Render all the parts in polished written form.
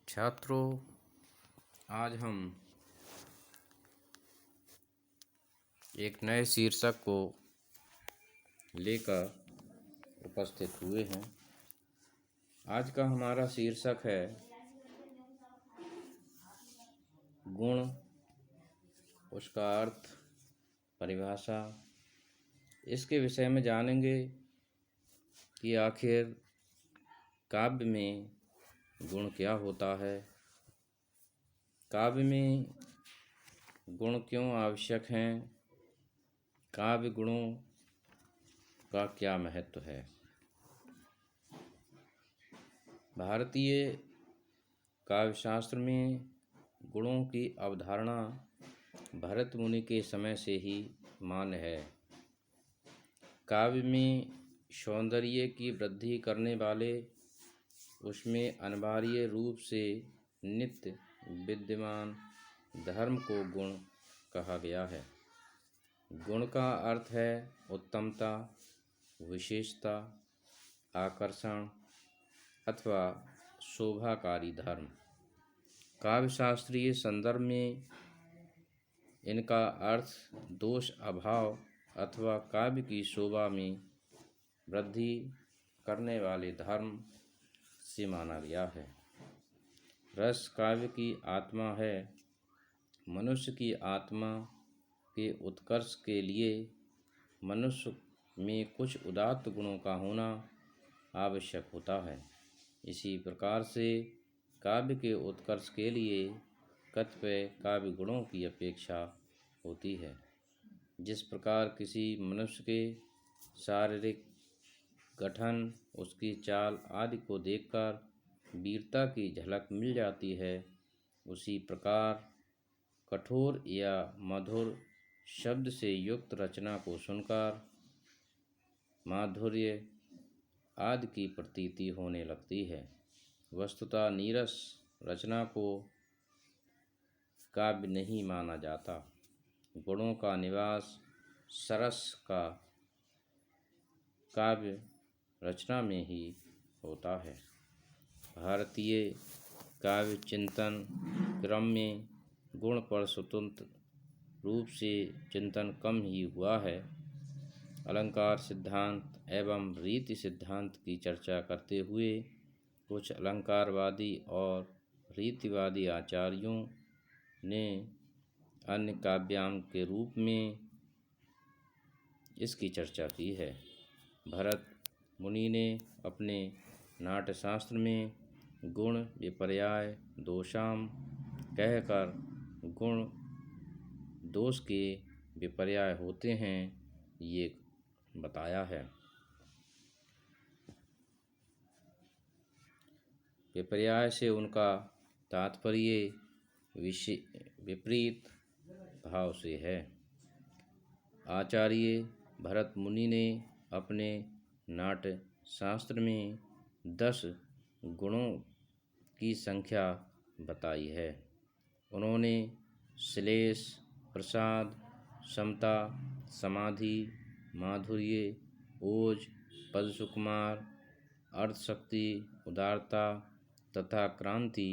छात्रों, आज हम एक नए शीर्षक को लेकर उपस्थित हुए हैं। आज का हमारा शीर्षक है गुण, उसका अर्थ, परिभाषा। इसके विषय में जानेंगे कि आखिर काव्य में गुण क्या होता है, काव्य में गुण क्यों आवश्यक हैं, काव्य गुणों का क्या महत्व है। भारतीय काव्यशास्त्र में गुणों की अवधारणा भरत मुनि के समय से ही मान्य है। काव्य में सौंदर्य की वृद्धि करने वाले, उसमें अनिवार्य रूप से नित्य विद्यमान धर्म को गुण कहा गया है। गुण का अर्थ है उत्तमता, विशेषता, आकर्षण अथवा शोभाकारी धर्म। काव्यशास्त्रीय संदर्भ में इनका अर्थ दोष अभाव अथवा काव्य की शोभा में वृद्धि करने वाले धर्म से माना गया है। रस काव्य की आत्मा है। मनुष्य की आत्मा के उत्कर्ष के लिए मनुष्य में कुछ उदात्त गुणों का होना आवश्यक होता है। इसी प्रकार से काव्य के उत्कर्ष के लिए कतिपय काव्य गुणों की अपेक्षा होती है। जिस प्रकार किसी मनुष्य के शारीरिक गठन, उसकी चाल आदि को देखकर वीरता की झलक मिल जाती है, उसी प्रकार कठोर या मधुर शब्द से युक्त रचना को सुनकर माधुर्य आदि की प्रतीति होने लगती है। वस्तुतः नीरस रचना को काव्य नहीं माना जाता। गुणों का निवास सरस का काव्य रचना में ही होता है। भारतीय काव्य चिंतन क्रम में गुण पर स्वतंत्र रूप से चिंतन कम ही हुआ है। अलंकार सिद्धांत एवं रीति सिद्धांत की चर्चा करते हुए कुछ अलंकारवादी और रीतिवादी आचार्यों ने अन्य काव्यांग के रूप में इसकी चर्चा की है। भरत मुनि ने अपने नाट्यशास्त्र में गुण विपर्याय दोषाम कहकर गुण दोष के विपर्याय होते हैं, ये बताया है। विपर्याय से उनका तात्पर्य विपरीत भाव से है। आचार्य भरत मुनि ने अपने नाट्य शास्त्र में 10 गुणों की संख्या बताई है। उन्होंने श्लेष, प्रसाद, समता, समाधि, माधुर्य, ओज, पद सुकुमार, अर्थशक्ति, उदारता तथा क्रांति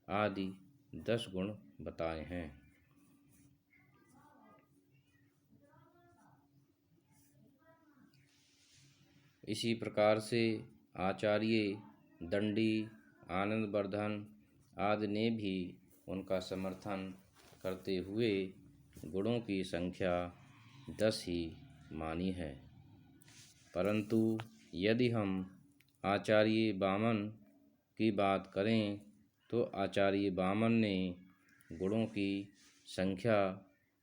आदि 10 गुण बताए हैं। इसी प्रकार से आचार्य दंडी, आनंदवर्धन आदि ने भी उनका समर्थन करते हुए गुणों की संख्या 10 ही मानी है। परंतु यदि हम आचार्य वामन की बात करें तो आचार्य वामन ने गुणों की संख्या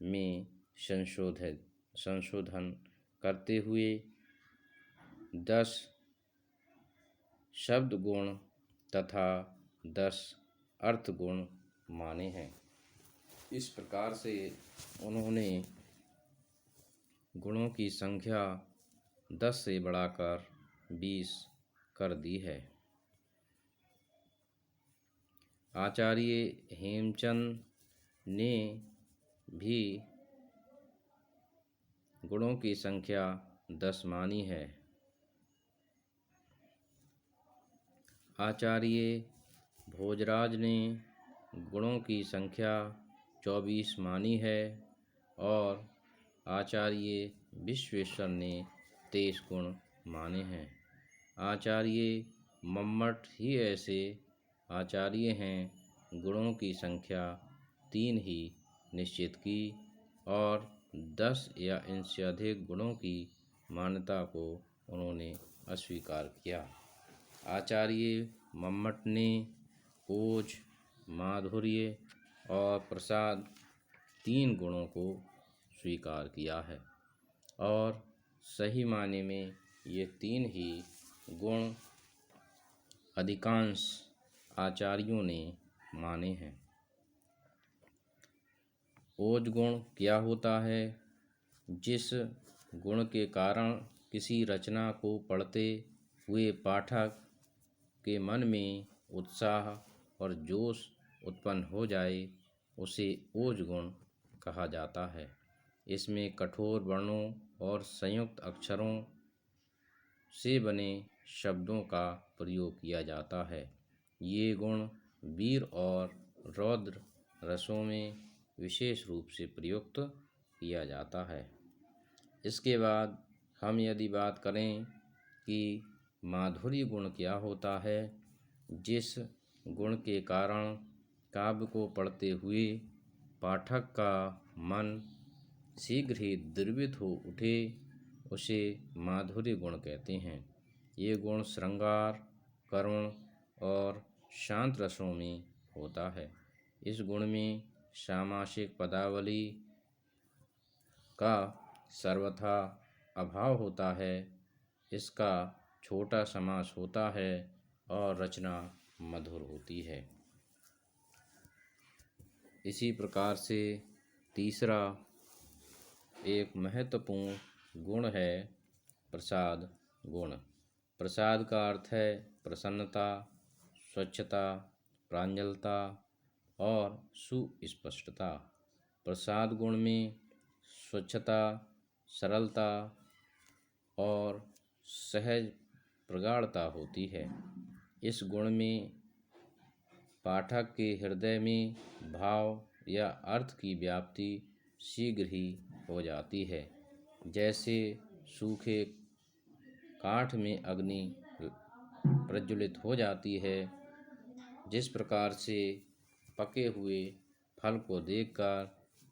में संशोधन करते हुए 10 शब्द गुण तथा 10 अर्थ गुण माने हैं। इस प्रकार से उन्होंने गुणों की संख्या 10 से बढ़ाकर 20 कर दी है। आचार्य हेमचंद ने भी गुणों की संख्या 10 मानी है। आचार्य भोजराज ने गुणों की संख्या 24 मानी है और आचार्य विश्वेश्वर ने 23 गुण माने हैं। आचार्य मम्मट ही ऐसे आचार्य हैं गुणों की संख्या 3 ही निश्चित की और 10 या इनसे अधिक गुणों की मान्यता को उन्होंने अस्वीकार किया। आचार्य मम्मट ने ओज, माधुर्य और प्रसाद 3 गुणों को स्वीकार किया है और सही मायने में ये 3 ही गुण अधिकांश आचार्यों ने माने हैं। ओज गुण क्या होता है? जिस गुण के कारण किसी रचना को पढ़ते हुए पाठक के मन में उत्साह और जोश उत्पन्न हो जाए, उसे ओज गुण कहा जाता है। इसमें कठोर वर्णों और संयुक्त अक्षरों से बने शब्दों का प्रयोग किया जाता है। ये गुण वीर और रौद्र रसों में विशेष रूप से प्रयुक्त किया जाता है। इसके बाद हम यदि बात करें कि माधुर्य गुण क्या होता है, जिस गुण के कारण काव्य को पढ़ते हुए पाठक का मन शीघ्र ही द्रवित हो उठे, उसे माधुर्य गुण कहते हैं। ये गुण श्रृंगार, करुण और शांत रसों में होता है। इस गुण में सामासिक पदावली का सर्वथा अभाव होता है, इसका छोटा समास होता है और रचना मधुर होती है। इसी प्रकार से तीसरा एक महत्वपूर्ण गुण है प्रसाद गुण। प्रसाद का अर्थ है प्रसन्नता, स्वच्छता, प्रांजलता और सुस्पष्टता। प्रसाद गुण में स्वच्छता, सरलता और सहज प्रगाढ़ता होती है। इस गुण में पाठक के हृदय में भाव या अर्थ की व्याप्ति शीघ्र ही हो जाती है। जैसे सूखे काठ में अग्नि प्रज्वलित हो जाती है, जिस प्रकार से पके हुए फल को देखकर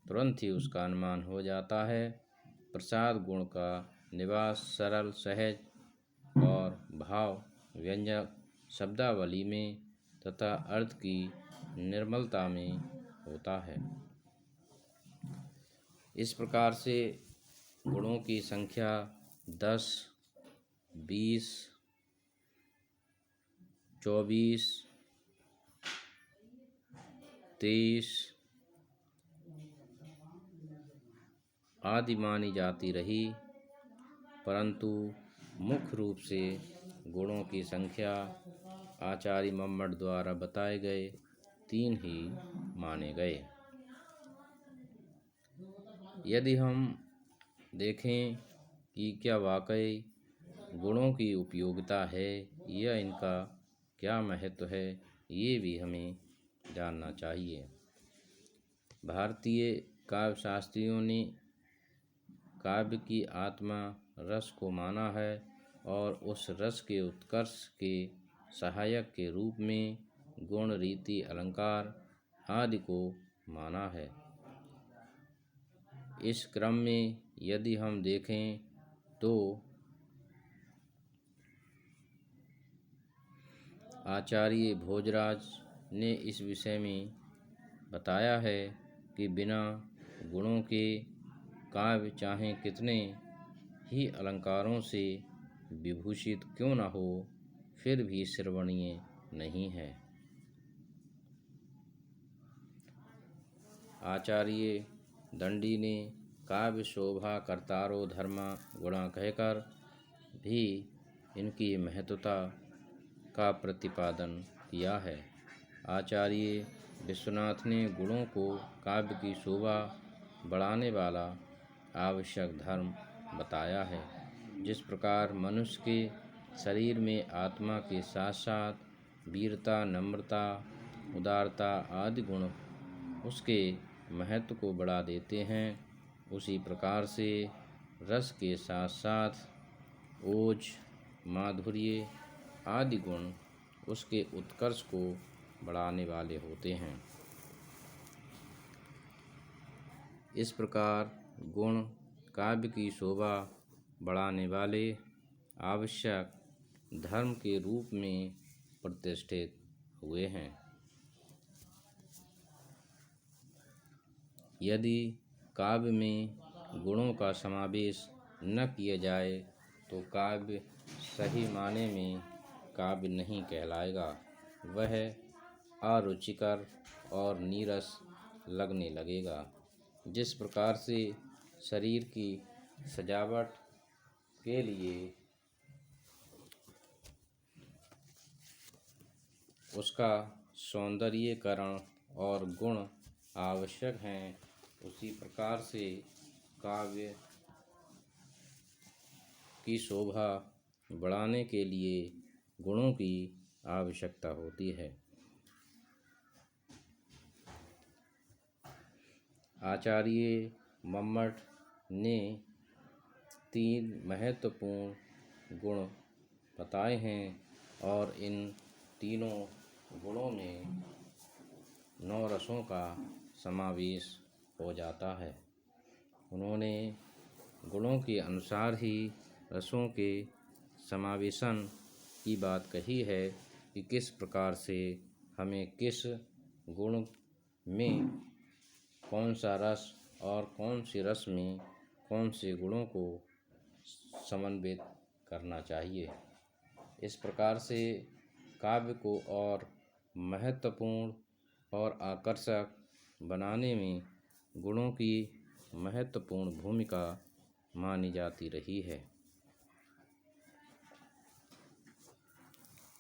तुरंत ही उसका अनुमान हो जाता है। प्रसाद गुण का निवास सरल, सहज और भाव व्यंजक शब्दावली में तथा अर्थ की निर्मलता में होता है। इस प्रकार से गुणों की संख्या 10, 20, 24, 23 आदि मानी जाती रही, परंतु मुख्य रूप से गुणों की संख्या आचार्य मम्मट द्वारा बताए गए 3 ही माने गए। यदि हम देखें कि क्या वाकई गुणों की उपयोगिता है या इनका क्या महत्व है, ये भी हमें जानना चाहिए। भारतीय काव्य शास्त्रियों ने काव्य की आत्मा रस को माना है और उस रस के उत्कर्ष के सहायक के रूप में गुण, रीति, अलंकार आदि को माना है। इस क्रम में यदि हम देखें तो आचार्य भोजराज ने इस विषय में बताया है कि बिना गुणों के काव्य चाहे कितने ही अलंकारों से विभूषित क्यों न हो, फिर भी श्रवणीय नहीं है। आचार्य दंडी ने काव्य शोभा कर्तारो धर्मा गुणा कहकर भी इनकी महत्वता का प्रतिपादन किया है। आचार्य विश्वनाथ ने गुणों को काव्य की शोभा बढ़ाने वाला आवश्यक धर्म बताया है। जिस प्रकार मनुष्य के शरीर में आत्मा के साथ साथ वीरता, नम्रता उदारता आदि गुण उसके महत्व को बढ़ा देते हैं। उसी प्रकार से रस के साथ साथ ओज, माधुर्य आदि गुण उसके उत्कर्ष को बढ़ाने वाले होते हैं। इस प्रकार गुण काव्य की शोभा बढ़ाने वाले आवश्यक धर्म के रूप में प्रतिष्ठित हुए हैं। यदि काव्य में गुणों का समावेश न किया जाए तो काव्य सही माने में काव्य नहीं कहलाएगा। वह अरुचिकर और नीरस लगने लगेगा। जिस प्रकार से शरीर की सजावट के लिए उसका सौंदर्यीकरण और गुण आवश्यक हैं, उसी प्रकार से काव्य की शोभा बढ़ाने के लिए गुणों की आवश्यकता होती है। आचार्य मम्मट ने 3 महत्वपूर्ण गुण बताए हैं और इन तीनों गुणों में 9 रसों का समावेश हो जाता है। उन्होंने गुणों के अनुसार ही रसों के समावेशन की बात कही है कि किस प्रकार से हमें किस गुण में कौन सा रस और कौन से रस में कौन से गुणों को समन्वित करना चाहिए। इस प्रकार से काव्य को और महत्वपूर्ण और आकर्षक बनाने में गुणों की महत्वपूर्ण भूमिका मानी जाती रही है।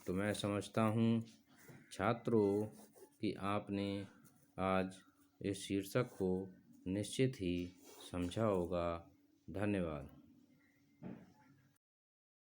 तो मैं समझता हूँ छात्रों कि आपने आज इस शीर्षक को निश्चित ही समझा होगा। धन्यवाद।